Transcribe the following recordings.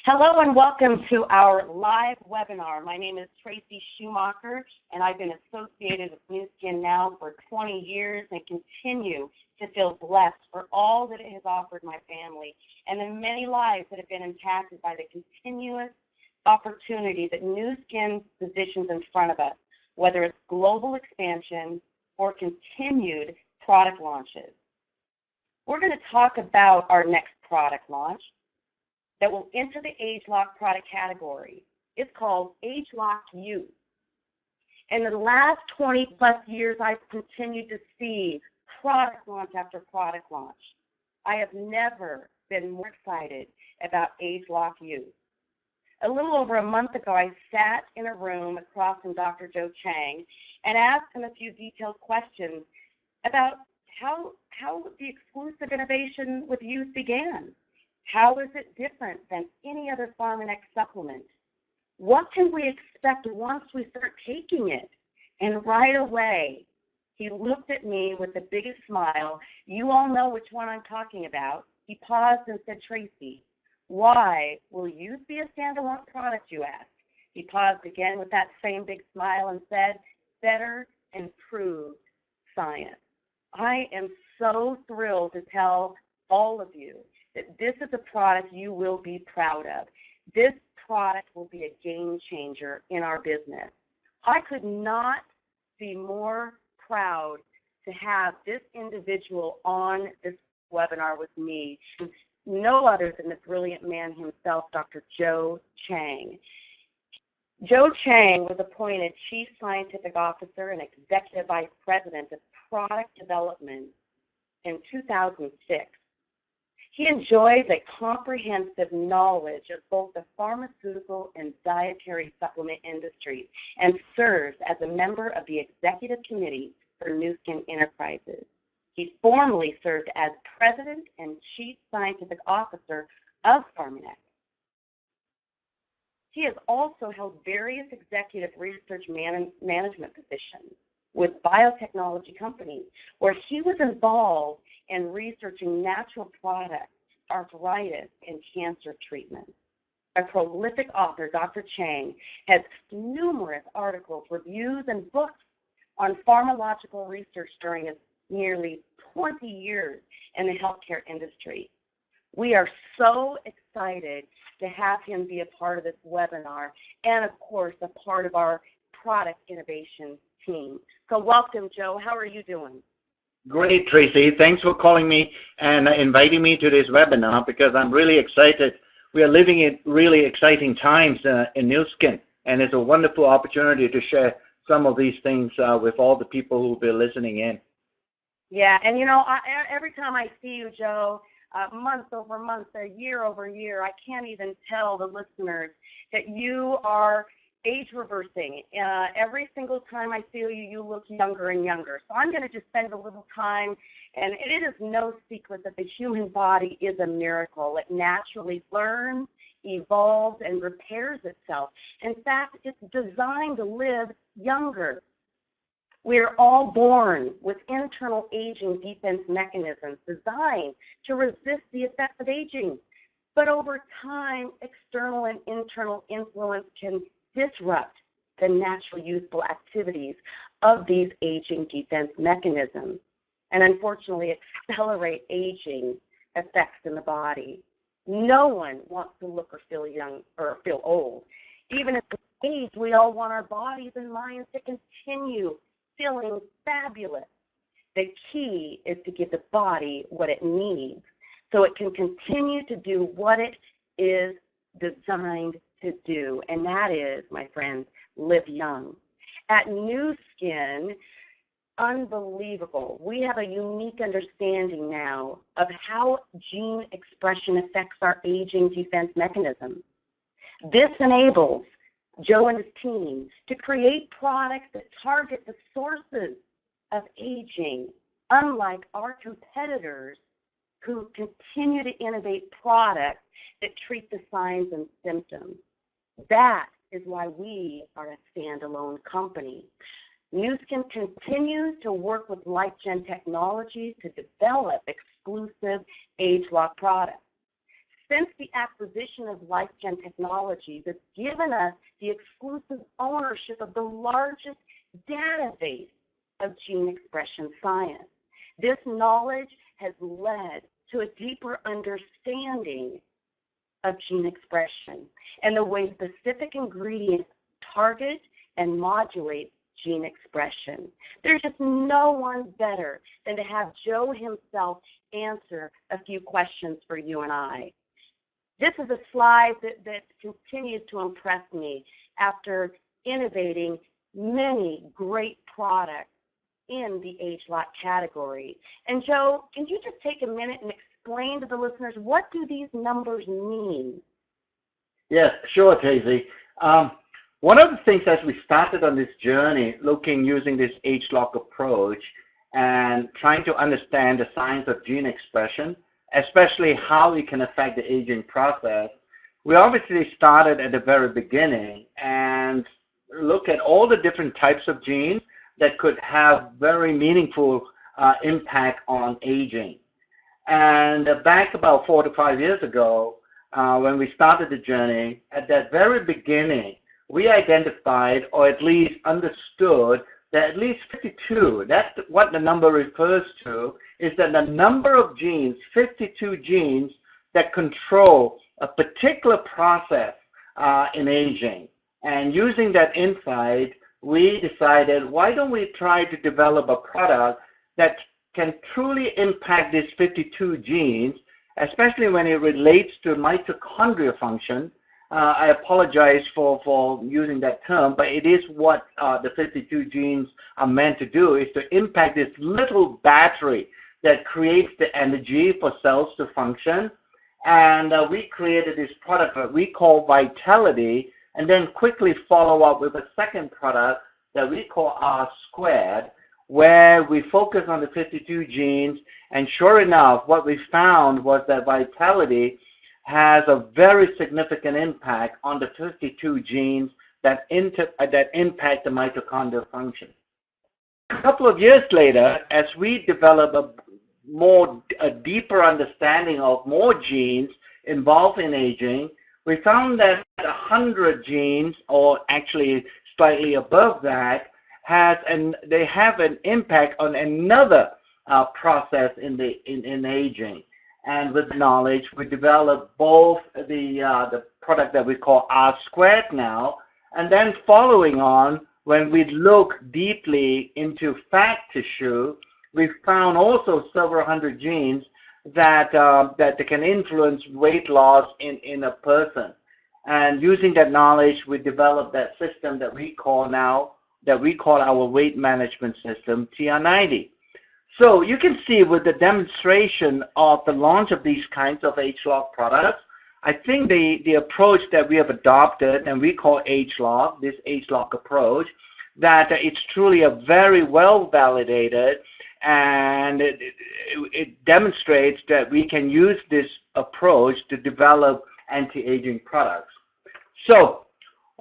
Hello and welcome to our live webinar. My name is Tracy Schumacher, and I've been associated with Nu Skin now for 20 years and continue to feel blessed for all that it has offered my family and the many lives that have been impacted by the continuous opportunity that Nu Skin positions in front of us, whether it's global expansion or continued product launches. We're going to talk about our next product launch that will enter the ageLOC product category. It's called ageLOC Youth. In the last 20 plus years, I've continued to see product launch after product launch. I have never been more excited about ageLOC Youth. A little over a month ago, I sat in a room across from Dr. Joe Chang and asked him a few detailed questions about how the exclusive innovation with youth began. How is it different than any other Pharmanex supplement? What can we expect once we start taking it? And right away, he looked at me with the biggest smile. You all know which one I'm talking about. He paused and said, Tracy, why will youth be a standalone product, you asked? He paused again with that same big smile and said, better improved science. I am so thrilled to tell all of you that this is a product you will be proud of. This product will be a game changer in our business. I could not be more proud to have this individual on this webinar with me, no other than the brilliant man himself, Dr. Joe Chang. Joe Chang was appointed Chief Scientific Officer and Executive Vice President of Product Development in 2006. He enjoys a comprehensive knowledge of both the pharmaceutical and dietary supplement industry and serves as a member of the Executive Committee for Nu Skin Enterprises. He formerly served as President and Chief Scientific Officer of Pharmanex. He has also held various executive research management positions with biotechnology companies, where he was involved in researching natural products, arthritis, and cancer treatment. A prolific author, Dr. Chang has numerous articles, reviews, and books on pharmacological research during his nearly 20 years in the healthcare industry. We are so excited to have him be a part of this webinar and, of course, a part of our product innovation team. So welcome, Joe. How are you doing? Great, Tracy. Thanks for calling me and inviting me to this webinar because I'm really excited. We are living in really exciting times in Nu Skin, and it's a wonderful opportunity to share some of these things with all the people who will be listening in. Yeah, and you know, every time I see you, Joe, month over month, year over year, I can't even tell the listeners that you are age reversing. Every single time I see you, you look younger and younger. So I'm going to just spend a little time, and it is no secret that the human body is a miracle. It naturally learns, evolves, and repairs itself. In fact, it's designed to live younger. We're all born with internal aging defense mechanisms designed to resist the effects of aging. But over time, external and internal influence can disrupt the natural useful activities of these aging defense mechanisms and unfortunately accelerate aging effects in the body. No one wants to look or feel young or feel old. Even at this age, we all want our bodies and minds to continue feeling fabulous. The key is to give the body what it needs so it can continue to do what it is designed to do, and that is, my friends, live young. At Nu Skin, unbelievable. We have a unique understanding now of how gene expression affects our aging defense mechanism. This enables Joe and his team to create products that target the sources of aging, unlike our competitors who continue to innovate products that treat the signs and symptoms. That is why we are a standalone company. Nu Skin continues to work with LifeGen Technologies to develop exclusive ageLOC products. Since the acquisition of LifeGen Technologies, it's given us the exclusive ownership of the largest database of gene expression science. This knowledge has led to a deeper understanding of gene expression and the way specific ingredients target and modulate gene expression. There's just no one better than to have Joe himself answer a few questions for you and I. This is a slide that continues to impress me after innovating many great products in the ageLOC category. And Joe, can you just take a minute and explain to the listeners, what do these numbers mean? Yes, sure, Tracy. One of the things as we started on this journey, using this ageLOC approach and trying to understand the science of gene expression, especially how it can affect the aging process, we obviously started at the very beginning and look at all the different types of genes that could have very meaningful impact on aging. And back about 4 to 5 years ago, when we started the journey, at that very beginning, we identified, or at least understood, that at least 52, that's what the number refers to, is that the number of genes, 52 genes, that control a particular process in aging. And using that insight, we decided, why don't we try to develop a product that can truly impact these 52 genes, especially when it relates to mitochondrial function. I apologize for using that term, but it is what the 52 genes are meant to do, is to impact this little battery that creates the energy for cells to function. And we created this product that we call Vitality, and then quickly follow up with a second product that we call R², where we focus on the 52 genes. And sure enough, what we found was that Vitality has a very significant impact on the 52 genes that impact the mitochondrial function. A couple of years later, as we develop a deeper understanding of more genes involved in aging, we found that 100 genes, or actually slightly above that, they have an impact on another process in aging. And with knowledge, we developed both the product that we call R² now, and then following on, when we look deeply into fat tissue, we found also several hundred genes that can influence weight loss in a person. And using that knowledge, we developed that system that we call our weight management system, TR90. So you can see with the demonstration of the launch of these kinds of ageLOC products, I think the approach that we have adopted, and we call ageLOC, this ageLOC approach, that it's truly a very well validated, and it demonstrates that we can use this approach to develop anti-aging products. So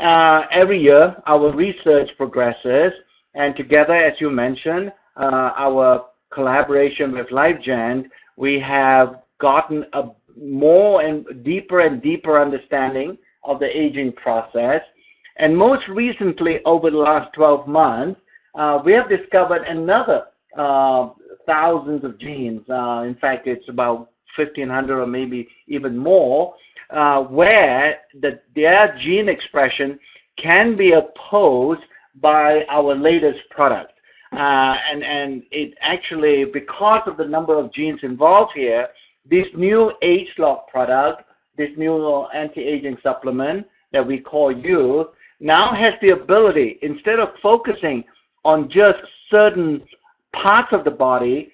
every year our research progresses, and together, as you mentioned, our collaboration with LifeGen, we have gotten a more and deeper understanding of the aging process. And most recently, over the last 12 months, we have discovered another thousands of genes. In fact, it's about 1,500 or maybe even more, where their gene expression can be opposed by our latest product. And it actually, because of the number of genes involved here, this new ageLOC product, this new anti-aging supplement that we call Youth, now has the ability, instead of focusing on just certain parts of the body,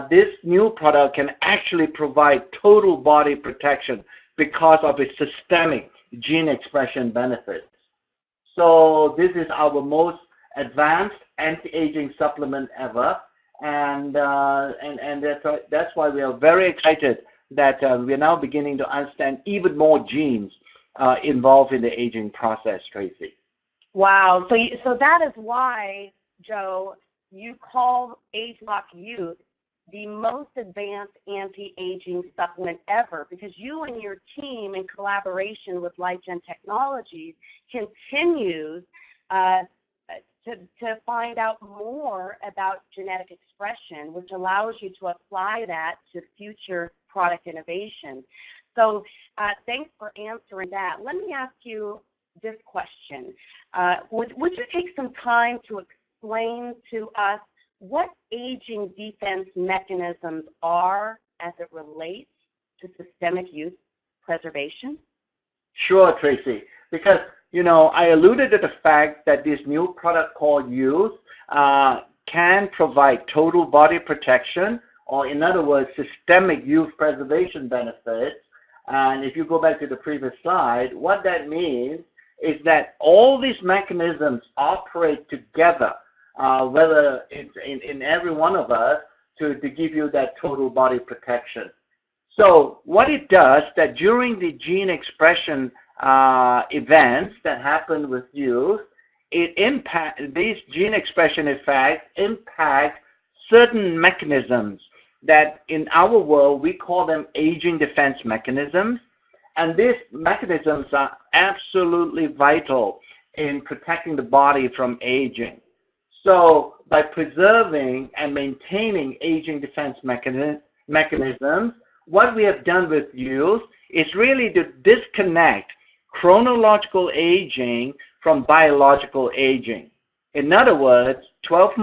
this new product can actually provide total body protection because of its systemic gene expression benefits. So this is our most advanced anti-aging supplement ever, and that's why we are very excited that we are now beginning to understand even more genes involved in the aging process, Tracy. Wow. So that is why, Joe, you call ageLOC Youth the most advanced anti-aging supplement ever, because you and your team, in collaboration with LifeGen Technologies, continues to find out more about genetic expression, which allows you to apply that to future product innovation. So thanks for answering that. Let me ask you this question. Would you take some time to explain to us what aging defense mechanisms are as it relates to systemic youth preservation? Sure, Tracy, because, I alluded to the fact that this new product called Youth can provide total body protection, or in other words, systemic youth preservation benefits. And if you go back to the previous slide, what that means is that all these mechanisms operate together, whether it's in every one of us, to give you that total body protection. So what it does, that during the gene expression events that happen with youth, these gene expression effects impact certain mechanisms that in our world we call them aging defense mechanisms. And these mechanisms are absolutely vital in protecting the body from aging. So by preserving and maintaining aging defense mechanisms, what we have done with youth is really to disconnect chronological aging from biological aging. In other words, 12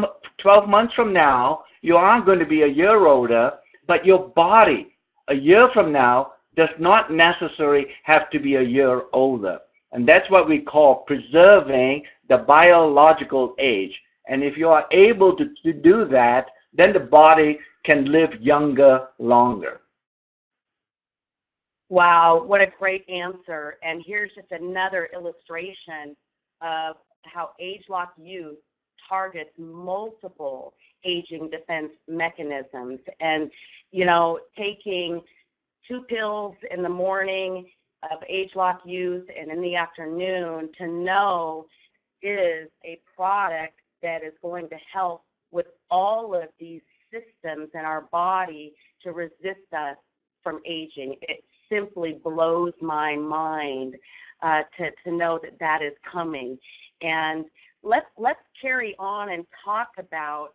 months from now, you are going to be a year older, but your body a year from now does not necessarily have to be a year older. And that's what we call preserving the biological age. And if you are able to do that, then the body can live younger, longer. Wow, what a great answer. And here's just another illustration of how ageLOC Youth targets multiple aging defense mechanisms. And, taking 2 pills in the morning of ageLOC Youth and in the afternoon to know is a product that is going to help with all of these systems in our body to resist us from aging. It simply blows my mind to know that is coming. And let's carry on and talk about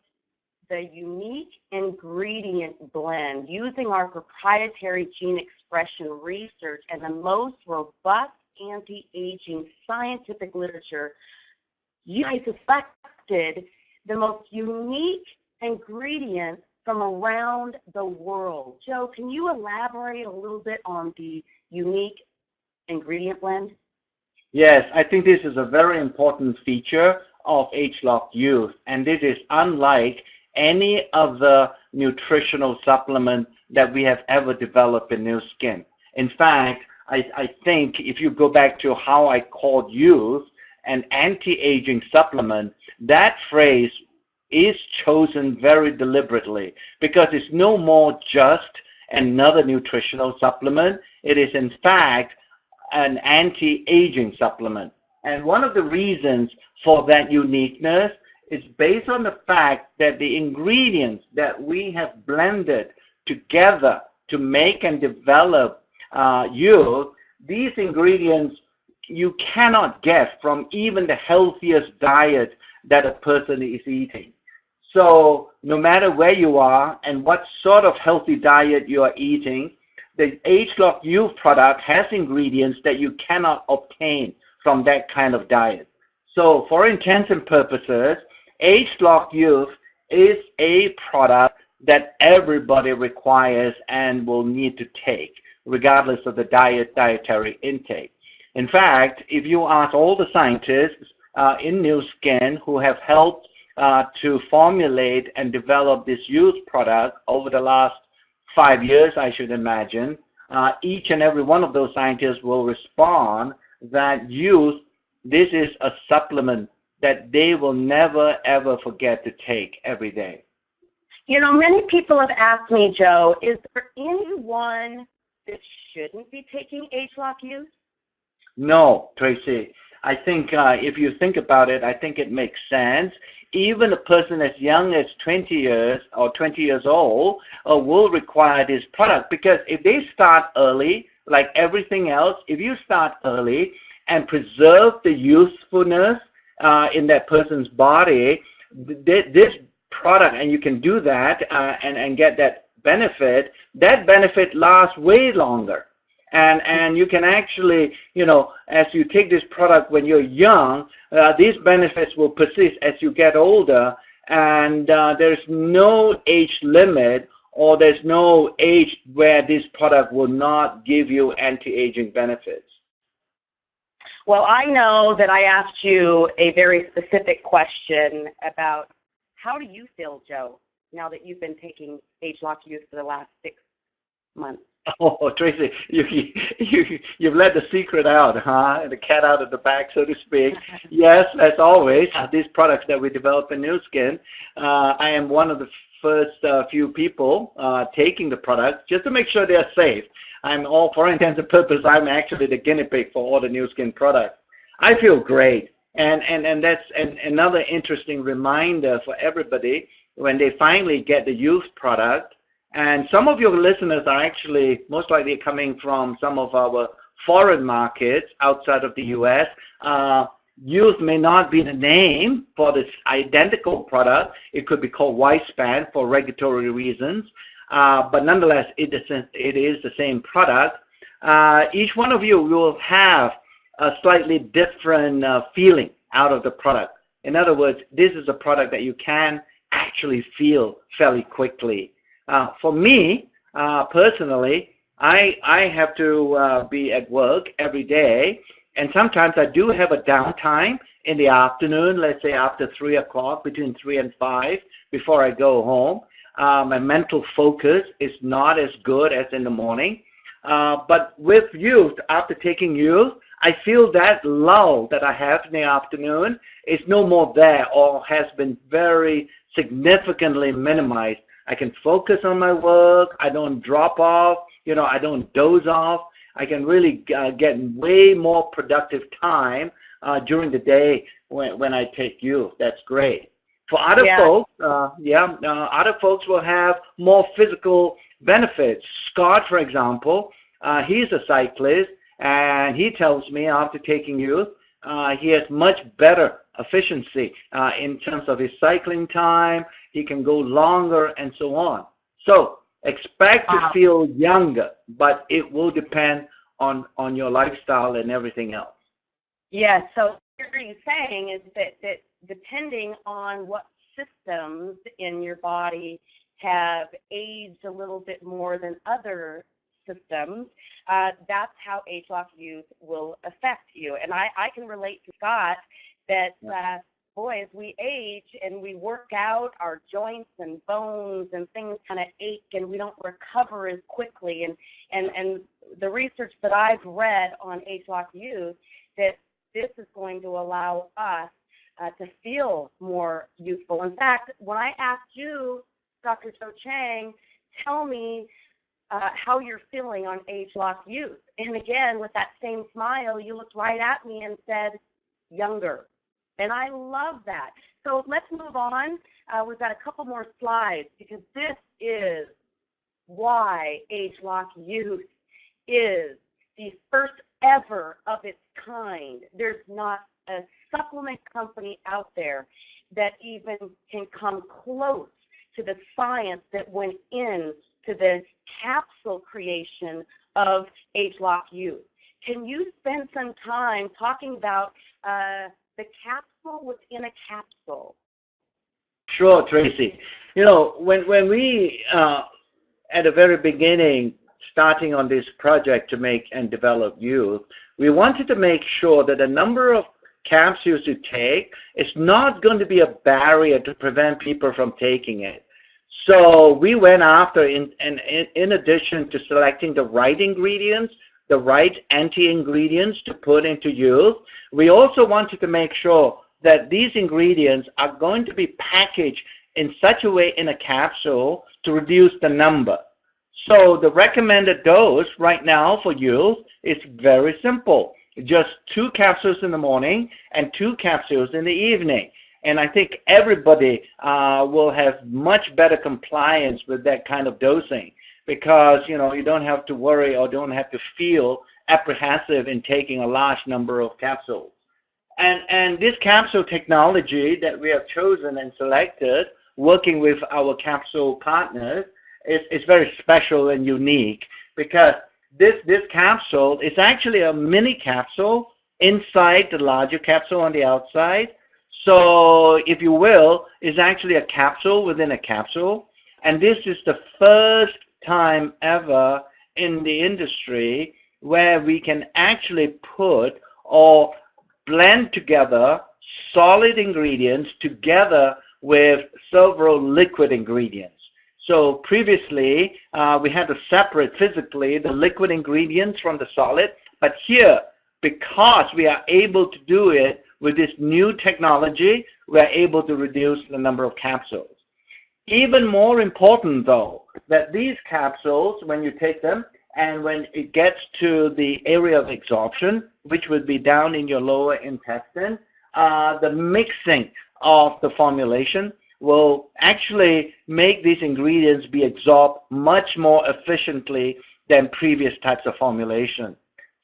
the unique ingredient blend using our proprietary gene expression research and the most robust anti-aging scientific literature. You guys selected the most unique ingredient from around the world. Joe, can you elaborate a little bit on the unique ingredient blend? Yes, I think this is a very important feature of ageLOC Youth, and this is unlike any other nutritional supplement that we have ever developed in Nu Skin. In fact, I think if you go back to how I called Youth an anti-aging supplement, that phrase is chosen very deliberately because it's no more just another nutritional supplement. It is in fact an anti-aging supplement. And one of the reasons for that uniqueness is based on the fact that the ingredients that we have blended together to make and develop Youth, these ingredients you cannot get from even the healthiest diet that a person is eating. So no matter where you are and what sort of healthy diet you are eating, the ageLOC Youth product has ingredients that you cannot obtain from that kind of diet. So for intents and purposes, ageLOC Youth is a product that everybody requires and will need to take, regardless of the dietary intake. In fact, if you ask all the scientists in Nu Skin who have helped to formulate and develop this Youth product over the last 5 years, I should imagine, each and every one of those scientists will respond that Youth, this is a supplement that they will never ever forget to take every day. Many people have asked me, Joe, is there anyone that shouldn't be taking ageLOC Youth? No, Tracy. I think if you think about it, I think it makes sense. Even a person as young as 20 years or 20 years old will require this product, because if they start early, like everything else, if you start early and preserve the usefulness in that person's body, this product, and you can do that and get that benefit lasts way longer. And you can actually, as you take this product when you're young, these benefits will persist as you get older, and there's no age limit, or there's no age where this product will not give you anti-aging benefits. Well, I know that I asked you a very specific question about how do you feel, Joe, now that you've been taking ageLOC Youth for the last 6 months? Oh, Tracy, you've let the secret out, huh? The cat out of the bag, so to speak. Yes, as always, these products that we develop in Nu Skin, I am one of the first few people taking the products just to make sure they're safe. For intents and purposes, I'm actually the guinea pig for all the Nu Skin products. I feel great, and that's another interesting reminder for everybody when they finally get the youth product. And some of your listeners are actually most likely coming from some of our foreign markets outside of the U.S. Youth may not be the name for this identical product. It could be called Widespan for regulatory reasons. But nonetheless, it is the same product. Each one of you will have a slightly different feeling out of the product. In other words, this is a product that you can actually feel fairly quickly. For me, personally, I have to be at work every day, and sometimes I do have a downtime in the afternoon, let's say after 3 o'clock, between 3 and 5, before I go home. My mental focus is not as good as in the morning. But with youth, after taking youth, I feel that lull that I have in the afternoon is no more there, or has been very significantly minimized. I can focus on my work. I don't drop off. I don't doze off. I can really get way more productive time during the day when I take youth. That's great. For other folks, other folks will have more physical benefits. Scott, for example, he's a cyclist, and he tells me after taking youth, he has much better efficiency in terms of his cycling time. He can go longer and so on. So expect to feel younger, but it will depend on your lifestyle and everything else. Yes, so what you're saying is that depending on what systems in your body have aged a little bit more than other systems, that's how ageLOC Youth will affect you. And I can relate to Scott that, as we age and we work out, our joints and bones and things kind of ache, and we don't recover as quickly. And the research that I've read on ageLOC Youth, that this is going to allow us to feel more youthful. In fact, when I asked you, Dr. Joe Chang, tell me how you're feeling on ageLOC Youth. And again, with that same smile, you looked right at me and said, younger. And I love that. So let's move on. We've got a couple more slides, because this is why ageLOC Youth is the first ever of its kind. There's not a supplement company out there that even can come close to the science that went into the capsule creation of ageLOC Youth. Can you spend some time talking about the capsule within a capsule? Sure, Tracy. When we, at the very beginning, starting on this project to make and develop youth, we wanted to make sure that the number of capsules you take is not going to be a barrier to prevent people from taking it. So we went after, in addition to selecting the right ingredients, the right anti-ingredients to put into youth, we also wanted to make sure that these ingredients are going to be packaged in such a way in a capsule to reduce the number. So the recommended dose right now for youth is very simple. just 2 capsules in the morning and 2 capsules in the evening. And I think everybody will have much better compliance with that kind of dosing, because you don't have to worry or don't have to feel apprehensive in taking a large number of capsules. And this capsule technology that we have chosen and selected, working with our capsule partners, is very special and unique, because this capsule is actually a mini capsule inside the larger capsule on the outside. So, if you will, it's actually a capsule within a capsule. And this is the first time ever in the industry where we can actually put or blend together solid ingredients together with several liquid ingredients. So previously, we had to separate physically the liquid ingredients from the solid, but here, because we are able to do it with this new technology, we are able to reduce the number of capsules. Even more important, though, that these capsules, when you take them, and when it gets to the area of absorption, which would be down in your lower intestine, the mixing of the formulation will actually make these ingredients be absorbed much more efficiently than previous types of formulation.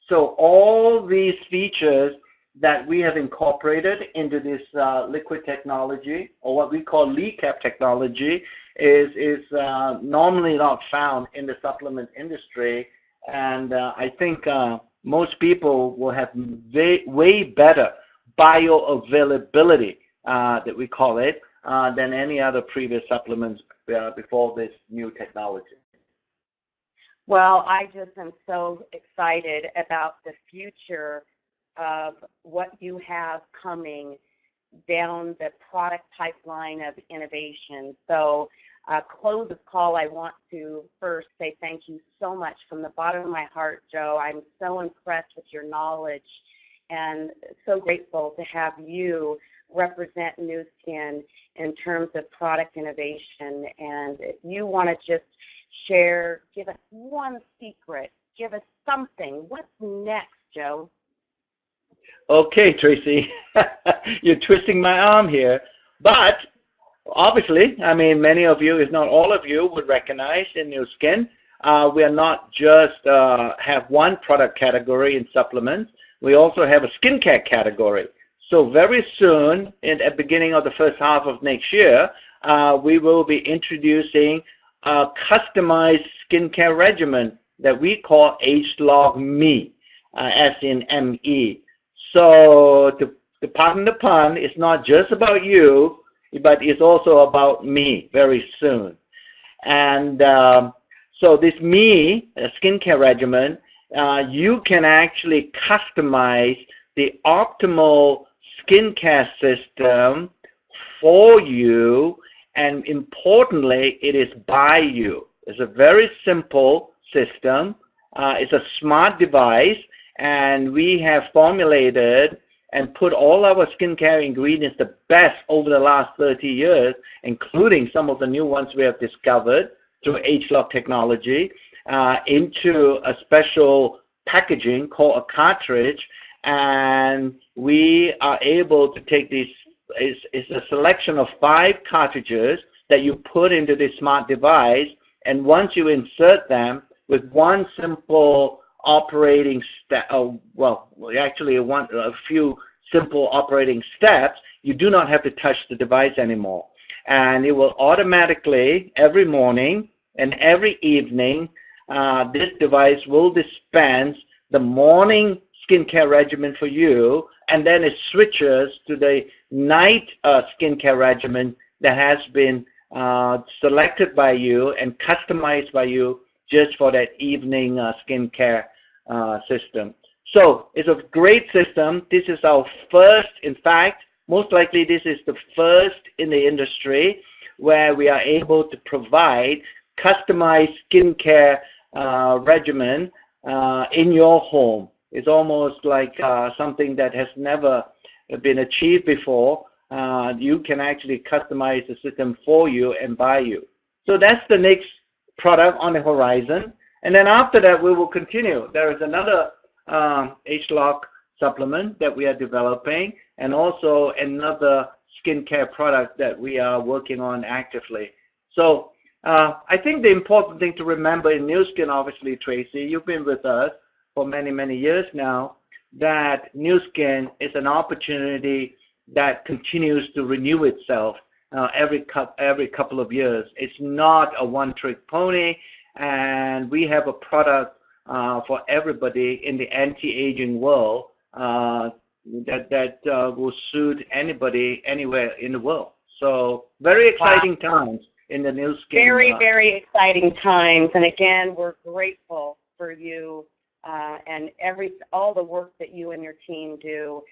So all these features that we have incorporated into this liquid technology, or what we call LECAP technology, is normally not found in the supplement industry. And I think most people will have way better bioavailability, that we call it, than any other previous supplements before this new technology. Well, I just am so excited about the future of what you have coming down the product pipeline of innovation. So, close this call, I want to first say thank you so much from the bottom of my heart, Joe. I'm so impressed with your knowledge and so grateful to have you represent Nu Skin in terms of product innovation. And if you want to just share, give us one secret, give us something. What's next, Joe? Okay, Tracy, you're twisting my arm here, but obviously, I mean, many of you, if not all of you, would recognize in Nu Skin, we are not just have one product category in supplements, we also have a skincare category. So very soon, at the beginning of the first half of next year, we will be introducing a customized skincare regimen that we call ageLOC Me, as in M-E. So to pardon the pun, it's not just about you, but it's also about me very soon. And so this Me skincare regimen, you can actually customize the optimal skincare system for you, and importantly, it is by you. It's a very simple system. It's a smart device, and we have formulated and put all our skincare ingredients, the best over the last 30 years, including some of the new ones we have discovered through ageLOC technology, into a special packaging called a cartridge. And we are able to take these, it's a selection of 5 cartridges that you put into this smart device, and once you insert them with one simple operating step, actually a few simple operating steps, you do not have to touch the device anymore. And it will automatically, every morning and every evening, this device will dispense the morning skincare regimen for you, and then it switches to the night skincare regimen that has been selected by you and customized by you just for that evening skincare system. So it's a great system. This is our first, in fact, most likely this is the first in the industry where we are able to provide customized skincare regimen in your home. It's almost like something that has never been achieved before. You can actually customize the system for you and by you. So that's the next product on the horizon. And then after that, we will continue. There is another ageLOC supplement that we are developing, and also another skincare product that we are working on actively. So I think the important thing to remember in Nu Skin, obviously, Tracy, you've been with us for many, many years now, that Nu Skin is an opportunity that continues to renew itself every couple of years. It's not a one-trick pony, and we have a product for everybody in the anti-aging world that will suit anybody anywhere in the world. So very exciting times in the Nu Skin. Very, very exciting times. And again, we're grateful for you and all the work that you and your team do.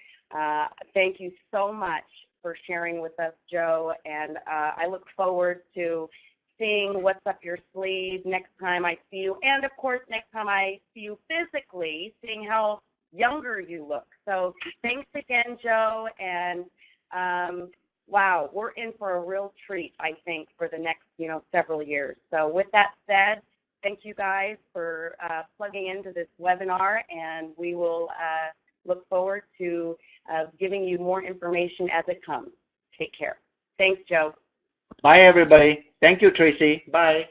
Thank you so much for sharing with us, Joe. And I look forward to seeing what's up your sleeve next time I see you. And, of course, next time I see you physically, seeing how younger you look. So thanks again, Joe. And, wow, we're in for a real treat, I think, for the next, several years. So with that said, thank you guys for plugging into this webinar, and we will look forward to giving you more information as it comes. Take care. Thanks, Joe. Bye, everybody. Thank you, Tracy. Bye.